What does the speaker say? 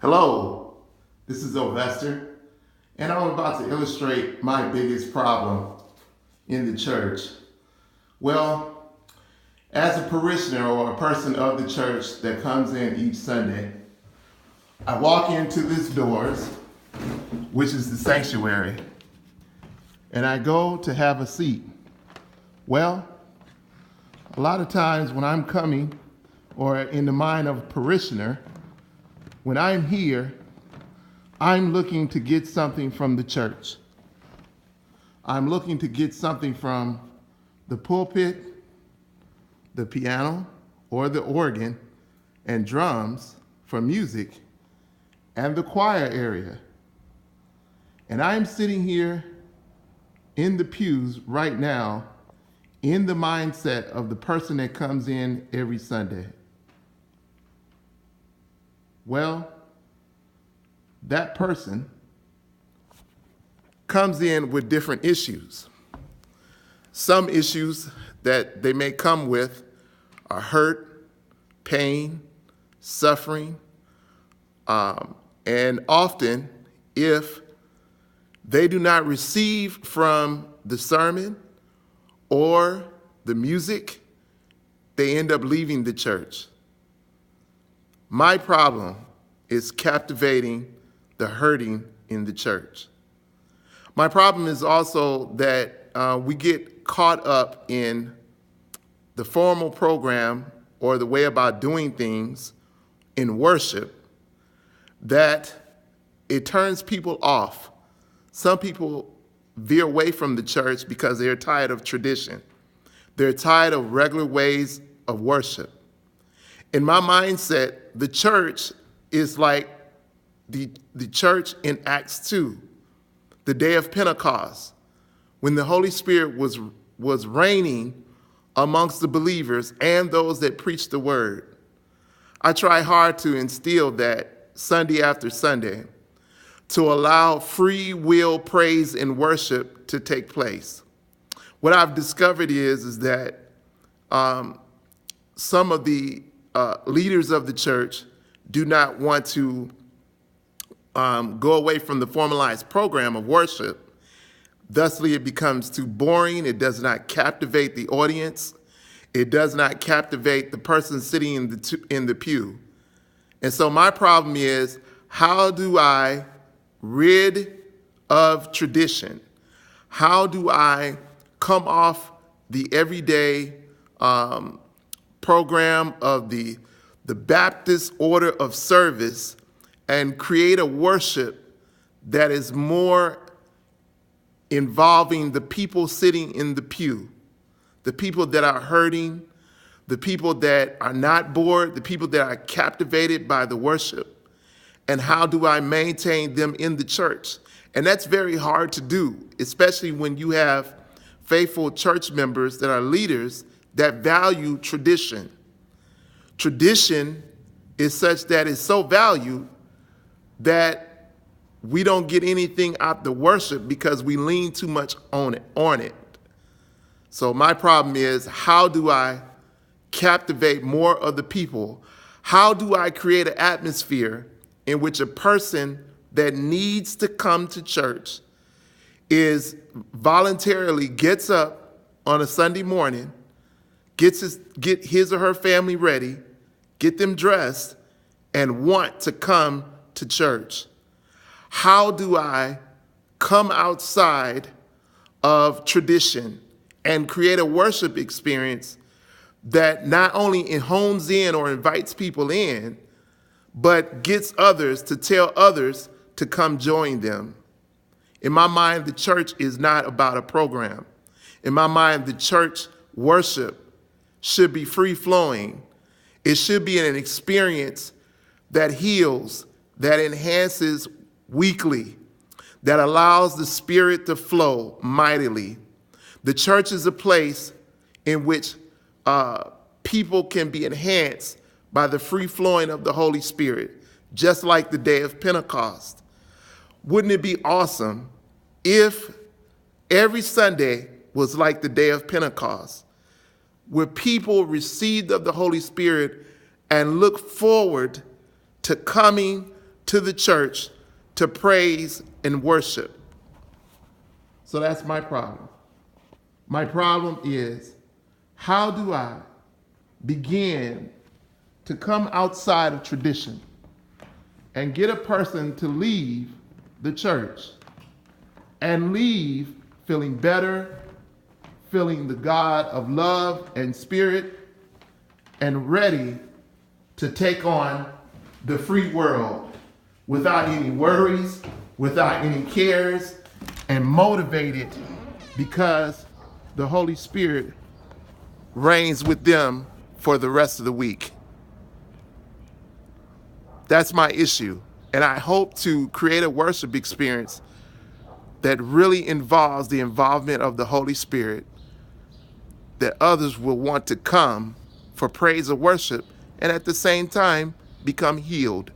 Hello, this is Ovester, and I'm about to illustrate my biggest problem in the church. Well, as a parishioner or a person of the church that comes in each Sunday, I walk into these doors, which is the sanctuary, and I go to have a seat. Well, a lot of times when I'm coming, or in the mind of a parishioner, when I'm here, I'm looking to get something from the church. I'm looking to get something from the pulpit, the piano, or the organ and drums for music, and the choir area. And I'm sitting here in the pews right now in the mindset of the person that comes in every Sunday. Well, that person comes in with different issues. Some issues that they may come with are hurt, pain, suffering, and often if they do not receive from the sermon or the music, they end up leaving the church. My problem is captivating the hurting in the church. My problem is also that we get caught up in the formal program or the way about doing things in worship that it turns people off. Some people veer away from the church because they're tired of tradition. They're tired of regular ways of worship. In my mindset, the church is like the church in Acts 2, the day of Pentecost, when the Holy Spirit was reigning amongst the believers and those that preach the word. I try hard to instill that Sunday after Sunday, to allow free will praise and worship to take place. What I've discovered is that some of the leaders of the church do not want to go away from the formalized program of worship. Thusly, it becomes too boring. It does not captivate the audience. It does not captivate the person sitting in the pew. And so my problem is, how do I rid of tradition? How do I come off the everyday program of the Baptist order of service and create a worship that is more involving the people sitting in the pew, the people that are hurting, the people that are not bored, the people that are captivated by the worship, and how do I maintain them in the church? And that's very hard to do, especially when you have faithful church members that are leaders that value tradition. Tradition is such that it's so valued that we don't get anything out the worship because we lean too much on it. So my problem is, how do I captivate more of the people? How do I create an atmosphere in which a person that needs to come to church is voluntarily gets up on a Sunday morning, get his or her family ready, get them dressed, and want to come to church? How do I come outside of tradition and create a worship experience that not only hones in or invites people in, but gets others to tell others to come join them? In my mind, the church is not about a program. In my mind, the church worship should be free-flowing. It should be an experience that heals, that enhances weekly, that allows the Spirit to flow mightily. The church is a place in which people can be enhanced by the free flowing of the Holy Spirit, just like the day of Pentecost. Wouldn't it be awesome if every Sunday was like the day of Pentecost, where people received of the Holy Spirit and look forward to coming to the church to praise and worship. So that's my problem. My problem is, how do I begin to come outside of tradition and get a person to leave the church and leave feeling better, feeling the God of love and spirit, and ready to take on the free world without any worries, without any cares, and motivated because the Holy Spirit reigns with them for the rest of the week. That's my issue. And I hope to create a worship experience that really involves the involvement of the Holy Spirit, that others will want to come for praise or worship and at the same time become healed.